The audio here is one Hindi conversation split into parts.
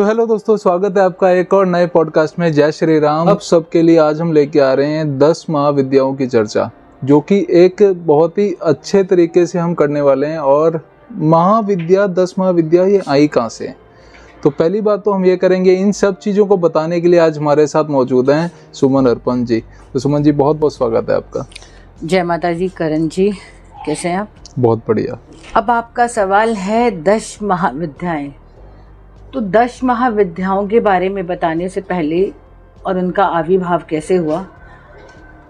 तो हेलो दोस्तों, स्वागत है आपका एक और नए पॉडकास्ट में। जय श्री राम। अब सबके लिए आज हम लेके आ रहे हैं 10 महाविद्याओं की चर्चा, जो कि एक बहुत ही अच्छे तरीके से हम करने वाले हैं। और महाविद्या 10 महाविद्या ये आई कहाँ से? तो पहली बात तो हम ये करेंगे, इन सब चीज़ों को बताने के लिए आज हमारे साथ मौजूद हैं सुमन अर्पण जी। तो सुमन जी, बहुत बहुत स्वागत है आपका। जय माता जी। करण जी, कैसे हैं आप? बहुत बढ़िया। अब आपका सवाल है 10 महाविद्याएं। तो 10 महाविद्याओं के बारे में बताने से पहले और उनका आविर्भाव कैसे हुआ,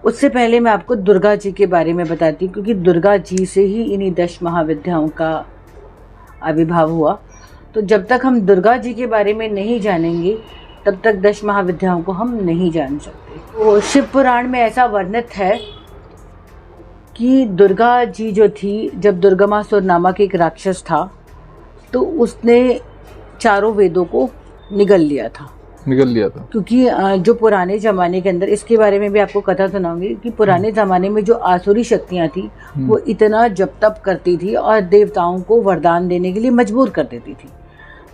उससे पहले मैं आपको दुर्गा जी के बारे में बताती हूँ, क्योंकि दुर्गा जी से ही इन्हीं 10 महाविद्याओं का आविर्भाव हुआ। तो जब तक हम दुर्गा जी के बारे में नहीं जानेंगे, तब तक 10 महाविद्याओं को हम नहीं जान सकते। तो शिव पुराण में ऐसा वर्णित है कि दुर्गा जी जो थी, जब दुर्गमासुर नामक एक राक्षस था, तो उसने चारों वेदों को निगल लिया था। क्योंकि जो पुराने ज़माने के अंदर, इसके बारे में भी आपको कथा सुनाऊंगी कि पुराने ज़माने में जो आसुरी शक्तियाँ थी वो इतना जप तप करती थी और देवताओं को वरदान देने के लिए मजबूर कर देती थी।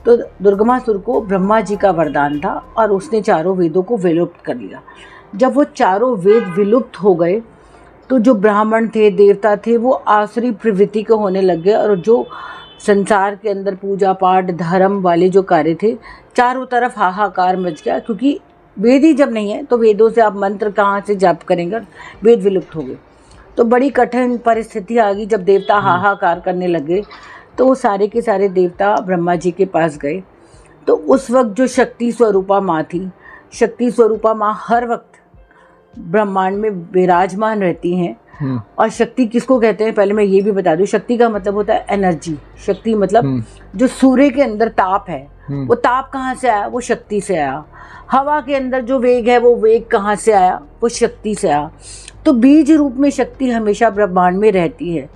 तो दुर्गमासुर को ब्रह्मा जी का वरदान था और उसने चारों वेदों को विलुप्त कर लिया। जब वो चारों वेद विलुप्त हो गए, तो जो ब्राह्मण थे, देवता थे, वो आसुरी प्रवृत्ति के होने लग गए। और जो संसार के अंदर पूजा पाठ धर्म वाले जो कार्य थे, चारों तरफ हाहाकार मच गया। क्योंकि वेद ही जब नहीं है तो वेदों से आप मंत्र कहाँ से जाप करेंगे? वेद विलुप्त हो गए। तो बड़ी कठिन परिस्थिति आ गई। जब देवता हाहाकार करने लगे, तो वो सारे के सारे देवता ब्रह्मा जी के पास गए। तो उस वक्त जो शक्ति स्वरूपा माँ थी, शक्ति स्वरूपा माँ हर वक्त ब्रह्मांड में विराजमान रहती हैं। और शक्ति किसको कहते हैं, पहले मैं ये भी बता दूं। शक्ति का मतलब होता है एनर्जी। शक्ति मतलब जो सूर्य के अंदर ताप है, वो ताप कहाँ से आया? वो शक्ति से आया। हवा के अंदर जो वेग है, वो वेग कहाँ से आया? वो शक्ति से आया। तो बीज रूप में शक्ति हमेशा ब्रह्मांड में रहती है।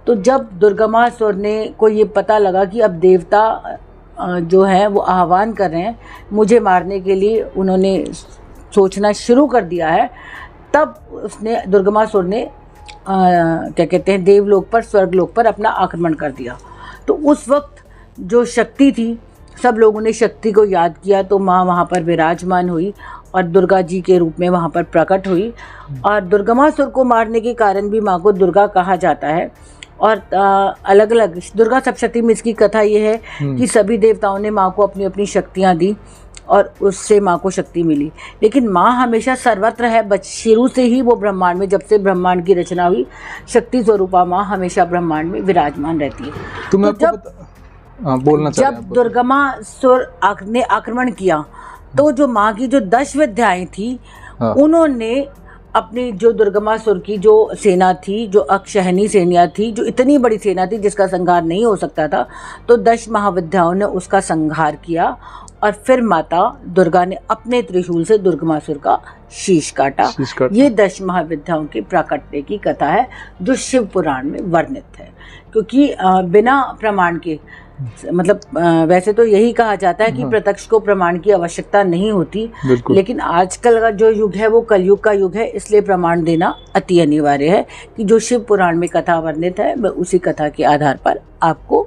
तो जब दुर्गमासुर ने को ये पता लगा कि अब देवता जो है वो आह्वान कर रहे हैं मुझे मारने के लिए, उन्होंने सोचना शुरू कर दिया है, तब उसने दुर्गमासुर ने क्या कहते हैं, देवलोक पर, स्वर्गलोक पर अपना आक्रमण कर दिया। तो उस वक्त जो शक्ति थी, सब लोगों ने शक्ति को याद किया। तो माँ वहाँ पर विराजमान हुई और दुर्गा जी के रूप में वहाँ पर प्रकट हुई। और दुर्गमासुर को मारने के कारण भी माँ को दुर्गा कहा जाता है। और अलग अलग दुर्गा सप्तशती में इसकी कथा ये है कि सभी देवताओं ने माँ को अपनी अपनी शक्तियाँ दी और उससे माँ को शक्ति मिली। लेकिन माँ हमेशा सर्वत्र है। शुरू से ही वो ब्रह्मांड में, जब से ब्रह्मांड की रचना हुई, शक्ति स्वरूपा माँ हमेशा ब्रह्मांड में विराजमान रहती है। तो जब दुर्गमासुर ने आक्रमण किया, तो जो माँ की जो 10 विद्याएं थी, उन्होंने अपनी जो दुर्गमासुर की जो सेना थी, जो अक्षहनी सेना थी, जो इतनी बड़ी सेना थी जिसका संहार नहीं हो सकता था, तो 10 महाविद्याओं ने उसका संहार किया। और फिर माता दुर्गा ने अपने त्रिशूल से दुर्गमासुर का शीश काटा। ये 10 महाविद्याओं के प्रकटने की कथा है, जो शिव पुराण में वर्णित है। क्योंकि बिना प्रमाण के, मतलब वैसे तो यही कहा जाता है कि प्रत्यक्ष को प्रमाण की आवश्यकता नहीं होती, लेकिन आजकल का जो युग है वो कलयुग का युग है, इसलिए प्रमाण देना अति अनिवार्य है। कि जो शिव पुराण में कथा वर्णित है, उसी कथा के आधार पर आपको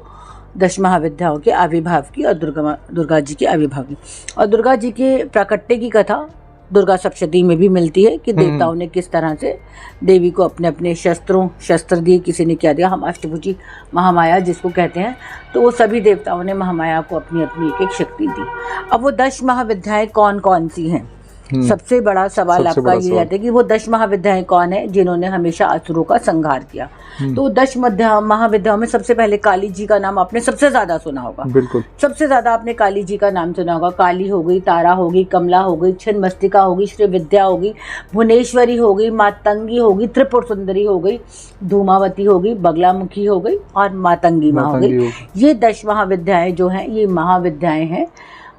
10 महाविद्याओं के आविर्भाव की और दुर्गा जी के आविर्भाव की और दुर्गा जी के प्रकटने की कथा दुर्गा सप्तशती में भी मिलती है कि देवताओं ने किस तरह से देवी को अपने अपने शस्त्र दिए, किसी ने क्या दिया, हम अष्टभुजी महामाया जिसको कहते हैं। तो वो सभी देवताओं ने महामाया को अपनी अपनी एक एक शक्ति दी। अब वो 10 महाविद्याएं कौन कौन सी हैं? सबसे बड़ा सवाल आपका ये रहता है कि वो 10 महाविद्याएं कौन है जिन्होंने हमेशा असुरों का संहार किया। तो 10 महाविद्याओं में सबसे पहले काली जी का नाम आपने सबसे ज्यादा सुना होगा। बिल्कुल, सबसे ज्यादा आपने काली जी का नाम सुना होगा। काली हो गई, तारा हो गई, कमला हो गई, छिन्नमस्तिका हो गई, श्री विद्या हो गई, भुवनेश्वरी हो गई, मातंगी हो गई, त्रिपुर सुंदरी हो गई, धूमावती हो गई, बगलामुखी हो गई और मातंगी माँ हो गई। ये 10 महाविद्याएं जो हैं, ये महाविद्याएं हैं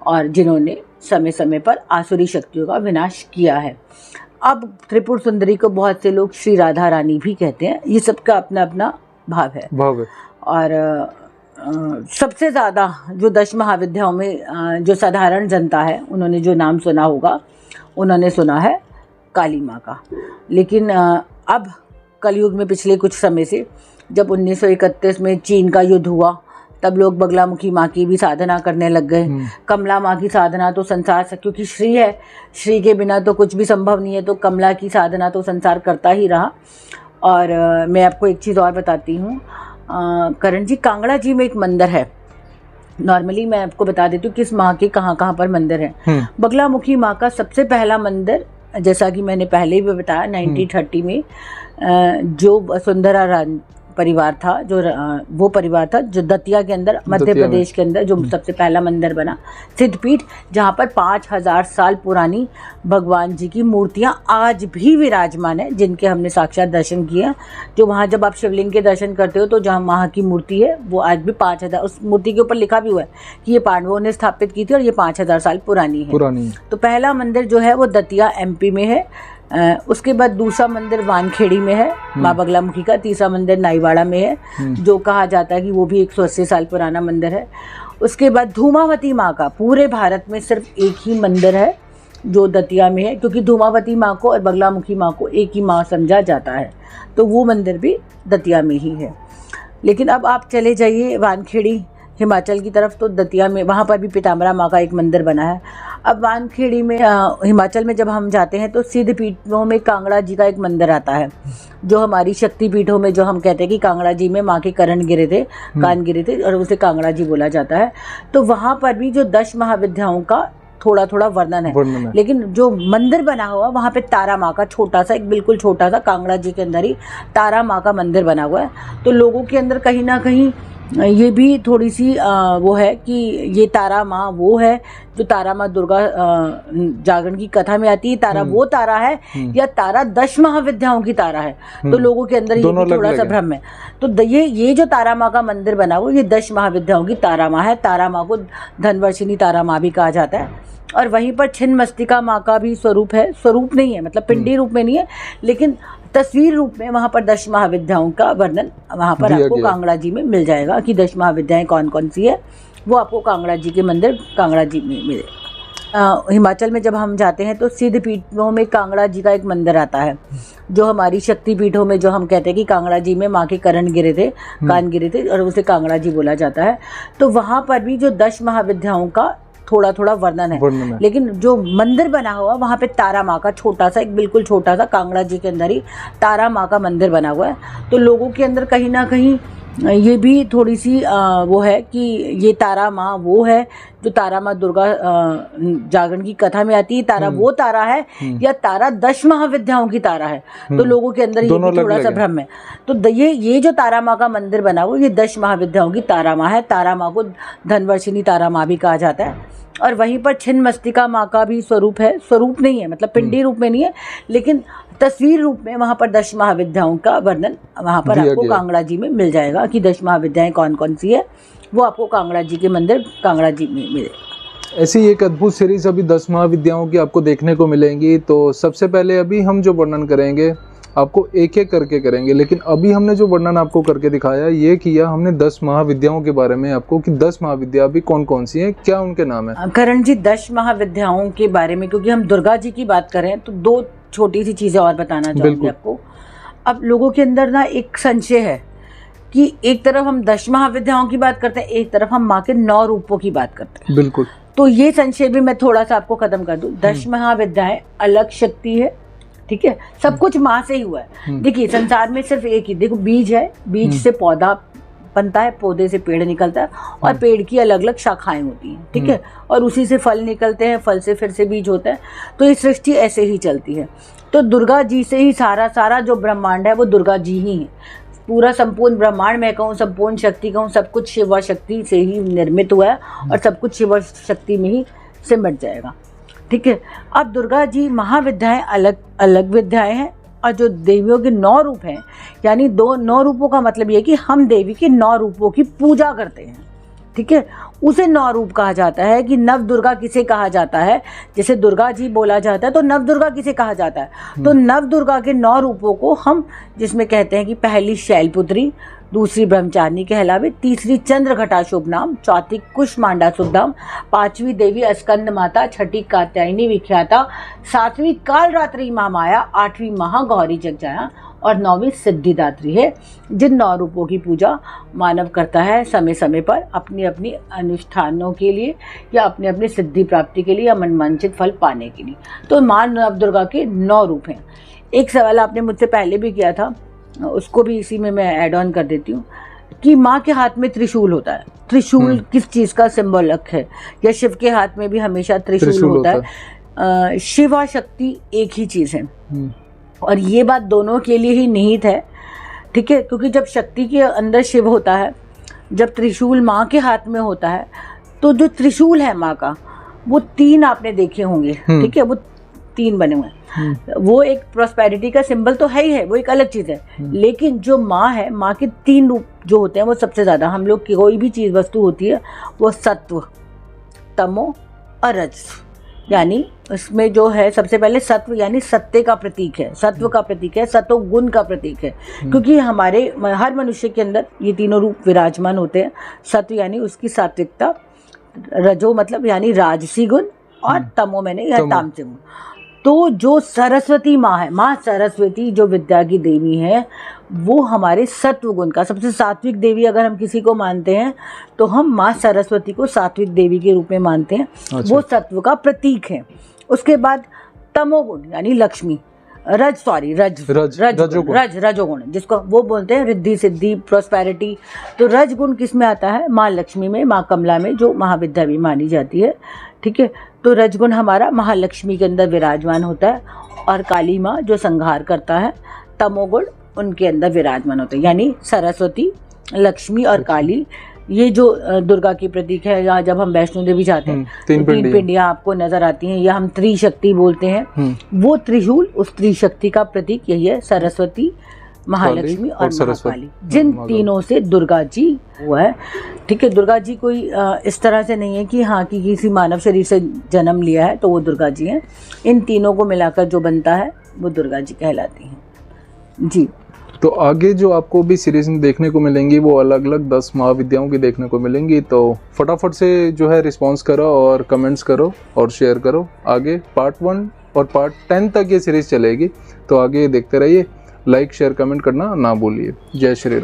और जिन्होंने समय समय पर आसुरी शक्तियों का विनाश किया है। अब त्रिपुर सुंदरी को बहुत से लोग श्री राधा रानी भी कहते हैं। ये सबका अपना अपना भाव है। और सबसे ज़्यादा जो 10 महाविद्याओं में जो साधारण जनता है, उन्होंने जो नाम सुना होगा, उन्होंने सुना है काली माँ का। लेकिन अब कलयुग में पिछले कुछ समय से, जब 1931 में चीन का युद्ध हुआ, तब लोग बगलामुखी माँ की भी साधना करने लग गए। कमला माँ की साधना तो संसार से, क्योंकि श्री है, श्री के बिना तो कुछ भी संभव नहीं है, तो कमला की साधना तो संसार करता ही रहा। और मैं आपको एक चीज़ और बताती हूँ करण जी, कांगड़ा जी में एक मंदिर है। नॉर्मली मैं आपको बता देती हूँ किस माँ के कहाँ कहाँ पर मंदिर है। बगलामुखी माँ का सबसे पहला मंदिर, जैसा कि मैंने पहले भी बताया, 1930 में जो वसुंधरा परिवार था, जो वो परिवार था जो दतिया के अंदर, मध्य प्रदेश के अंदर, जो सबसे पहला मंदिर बना, सिद्धपीठ, जहाँ पर 5000 साल पुरानी भगवान जी की मूर्तियाँ आज भी विराजमान है, जिनके हमने साक्षात दर्शन किए। जो वहाँ जब आप शिवलिंग के दर्शन करते हो तो जहाँ वहाँ की मूर्ति है वो आज भी 5000, उस मूर्ति के ऊपर लिखा भी हुआ है कि ये पांडवों ने स्थापित की थी और ये 5000 साल पुरानी है। तो पहला मंदिर जो है वो दतिया MP में है। उसके बाद दूसरा मंदिर वानखेड़ी में है माँ बगलामुखी का। तीसरा मंदिर नाईवाड़ा में है, जो कहा जाता है कि वो भी 180 साल पुराना मंदिर है। उसके बाद धूमावती माँ का पूरे भारत में सिर्फ एक ही मंदिर है जो दतिया में है, क्योंकि धूमावती माँ को और बगलामुखी माँ को एक ही माँ समझा जाता है, तो वो मंदिर भी दतिया में ही है। लेकिन अब आप चले जाइए वानखेड़ी हिमाचल की तरफ, तो दतिया में वहाँ पर भी पीताम्बरा माँ का एक मंदिर बना है। अब वानखेड़ी में हिमाचल में जब हम जाते हैं तो सिद्ध पीठों में कांगड़ा जी का एक मंदिर आता है, जो हमारी शक्ति पीठों में, जो हम कहते हैं कि कांगड़ा जी में माँ के करण गिरे थे, कान गिरे थे, और उसे कांगड़ा जी बोला जाता है। तो वहाँ पर भी जो 10 महाविद्याओं का थोड़ा थोड़ा वर्णन है। लेकिन जो मंदिर बना हुआ वहाँ पे तारा माँ का छोटा सा, एक बिल्कुल छोटा सा, कांगड़ा जी के अंदर ही तारा माँ का मंदिर बना हुआ है। तो लोगों के अंदर कहीं ना कहीं ये भी थोड़ी सी वो है कि ये तारा माँ वो है जो तारा माँ दुर्गा जागरण की कथा में आती है। तारा वो तारा है या तारा 10 महाविद्याओं की तारा है, तो लोगों के अंदर ये भी थोड़ा सा भ्रम है। तो ये जो तारा माँ का मंदिर बना वो ये 10 महाविद्याओं की तारा माँ है। तारा माँ को धनवर्षिणी तारा माँ भी कहा जाता है। और वहीं पर छिन्नमस्तिका माँ का भी स्वरूप है, स्वरूप नहीं है मतलब पिंडी रूप में नहीं है, लेकिन तस्वीर रूप में वहाँ पर 10 महाविद्याओं का वर्णन वहाँ पर आपको कांगड़ा जी में मिल जाएगा कि 10 महाविद्याएं कौन कौन सी है, वो आपको कांगड़ा जी के मंदिर कांगड़ा जी में मिलेगा। हिमाचल में जब हम जाते हैं तो सिद्ध पीठों में कांगड़ा जी का एक मंदिर आता है, जो हमारी शक्ति पीठों में, जो हम कहते हैं कि कांगड़ा जी में माँ के करण गिरे थे, कान गिरे थे, और उसे कांगड़ा जी बोला जाता है। तो वहाँ पर भी जो 10 महाविद्याओं का थोड़ा थोड़ा वर्णन है। लेकिन जो मंदिर बना हुआ वहाँ पे तारा माँ का छोटा सा, एक बिल्कुल छोटा सा, कांगड़ा जी के अंदर ही तारा माँ का मंदिर बना हुआ है। तो लोगों के अंदर कहीं ना कहीं ये भी थोड़ी सी वो है कि ये तारा माँ वो है जो तारा माँ दुर्गा जागरण की कथा में आती है। तारा वो तारा है या तारा 10 महाविद्याओं की तारा है, तो लोगों के अंदर ये भी थोड़ा सा भ्रम है। तो ये जो तारा माँ का मंदिर बना वो ये 10 महाविद्याओं की तारा माँ है। तारा माँ को धनवर्षिणी तारा माँ भी कहा जाता है। और वहीं पर छिन्नमस्तिका माँ का भी स्वरूप है, स्वरूप नहीं है मतलब पिंडी रूप में नहीं है, लेकिन तस्वीर रूप में वहाँ पर 10 महाविद्याओं का वर्णन वहाँ पर आपको कांगड़ा जी में मिल जाएगा कि 10 महाविद्याएं कौन कौन सी है, वो आपको कांगड़ा जी के मंदिर कांगड़ा जी में मिलेगा। ऐसी एक अद्भुत सीरीज अभी 10 महाविद्याओं की आपको देखने को मिलेंगी। तो सबसे पहले अभी हम जो वर्णन करेंगे आपको एक एक करके करेंगे, लेकिन अभी हमने जो वर्णन आपको करके दिखाया ये किया हमने 10 महाविद्याओं के बारे में आपको कि 10 महाविद्या अभी कौन कौन सी हैं, क्या उनके नाम है। करण जी 10 महाविद्याओं के बारे में, क्योंकि हम दुर्गा जी की बात करें तो 2 छोटी सी चीजें और बताना चाहूंगी आपको। अब लोगों के अंदर ना एक संशय है कि एक तरफ हम 10 महाविद्याओं की बात करते हैं, एक तरफ हम माँ के 9 रूपों की बात करते हैं। बिल्कुल। तो ये संशय भी मैं थोड़ा सा आपको खत्म कर दूं। 10 महाविद्याएं अलग शक्ति है, ठीक है, सब कुछ माँ से ही हुआ है। देखिए संसार में सिर्फ एक ही, देखो बीज है, बीज से पौधा बनता है, पौधे से पेड़ निकलता है, और पेड़ की अलग अलग शाखाएं होती हैं, ठीक है, और उसी से फल निकलते हैं, फल से फिर से बीज होता है। तो ये सृष्टि ऐसे ही चलती है। तो दुर्गा जी से ही सारा जो ब्रह्मांड है वो दुर्गा जी ही है। पूरा संपूर्ण ब्रह्मांड मैं कहूँ, संपूर्ण शक्ति कहूँ, सब कुछ शिव शक्ति से ही निर्मित हुआ है और सब कुछ शिव शक्ति में ही सिमट जाएगा, ठीक है। अब दुर्गा जी महाविद्याएं अलग अलग विद्याएं हैं, और जो देवियों के 9 रूप हैं, यानी 9 रूपों का मतलब ये है कि हम देवी के 9 रूपों की पूजा करते हैं, ठीक है। उसे 9 रूप कहा जाता है कि नव दुर्गा किसे कहा जाता है। जैसे दुर्गा जी बोला जाता है तो नव दुर्गा किसे कहा जाता है, तो नव दुर्गा के 9 रूपों को हम जिसमें कहते हैं कि पहली शैलपुत्री, दूसरी ब्रह्मचारिणी कहलावे, तीसरी चंद्रघटा शुभ नाम, चौथी कुष्मांडा शुभ नाम, 5वीं देवी स्कंद माता, 6ठी कात्यायनी विख्याता, 7वीं कालरात्रि महामाया, 8वीं महागौरी जगजाया, और 9वीं सिद्धिदात्री है, जिन 9 रूपों की पूजा मानव करता है समय समय पर अपनी अपनी अनुष्ठानों के लिए या अपनी अपनी सिद्धि प्राप्ति के लिए या मनवांछित फल पाने के लिए। तो माँ नवदुर्गा के 9 रूप हैं। एक सवाल आपने मुझसे पहले भी किया था, उसको भी इसी में मैं ऐड ऑन कर देती हूँ कि माँ के हाथ में त्रिशूल होता है। त्रिशूल किस चीज़ का सिंबॉलिक है? या शिव के हाथ में भी हमेशा त्रिशूल होता है। शिव और शक्ति एक ही चीज़ है और ये बात दोनों के लिए ही निहित है, ठीक है। क्योंकि जब शक्ति के अंदर शिव होता है, जब त्रिशूल माँ के हाथ में होता है, तो जो त्रिशूल है माँ का वो 3 आपने देखे होंगे, ठीक है, वो 3 बने हुए हैं। वो एक प्रॉस्पेरिटी का सिंबल तो है ही है, वो एक अलग चीज़ है। लेकिन जो माँ है, माँ के 3 रूप जो होते हैं वो सबसे ज़्यादा, हम लोग की कोई भी चीज़ वस्तु होती है वो सत्व, तमो और रज, यानी इसमें जो है सबसे पहले सत्व यानी सत्य का प्रतीक है, सत्व का प्रतीक है, सतो गुण का प्रतीक है। क्योंकि हमारे हर मनुष्य के अंदर ये तीनों रूप विराजमान होते हैं। सत्व यानी उसकी सात्विकता, रजो मतलब यानी राजसी गुण, और तमो मैंने या तामसिक गुण। तो जो सरस्वती माँ है, माँ सरस्वती जो विद्या की देवी है, वो हमारे सत्व गुण का सबसे सात्विक देवी अगर हम किसी को मानते हैं तो हम माँ सरस्वती को सात्विक देवी के रूप में मानते हैं। वो सत्व का प्रतीक है। उसके बाद तमोगुण यानी लक्ष्मी, रजोगुण जिसको वो बोलते हैं रिद्धि सिद्धि प्रॉस्पेरिटी। तो रजगुण किस में आता है? माँ लक्ष्मी में, माँ कमला में, जो महाविद्या भी मानी जाती है, ठीक है। तो रजगुण हमारा महालक्ष्मी के अंदर विराजमान होता है और काली माँ जो संहार करता है, तमोगुण उनके अंदर विराजमान होते हैं। यानी सरस्वती, लक्ष्मी और काली, ये जो दुर्गा की प्रतीक है। या जब हम वैष्णो देवी जाते हैं तो 3 पिंडियां आपको नजर आती हैं, या हम त्रिशक्ति बोलते हैं। वो त्रिशूल उस त्रिशक्ति का प्रतीक यही है, सरस्वती, महालक्ष्मी और महाकाली। जिन तीनों से दुर्गा जी हुआ है, ठीक है। दुर्गा जी कोई इस तरह से नहीं है कि हाँ कि किसी मानव शरीर से जन्म लिया है तो वो दुर्गा जी हैं। इन तीनों को मिलाकर जो बनता है वो दुर्गा जी कहलाती हैं जी। तो आगे जो आपको भी सीरीज में देखने को मिलेंगी वो अलग अलग 10 महाविद्याओं की देखने को मिलेंगी। तो फटाफट से जो है रिस्पॉन्स करो और कमेंट्स करो और शेयर करो। आगे पार्ट 1 और पार्ट 10 तक ये सीरीज चलेगी, तो आगे देखते रहिए। लाइक शेयर कमेंट करना ना भूलिए। जय श्री राम।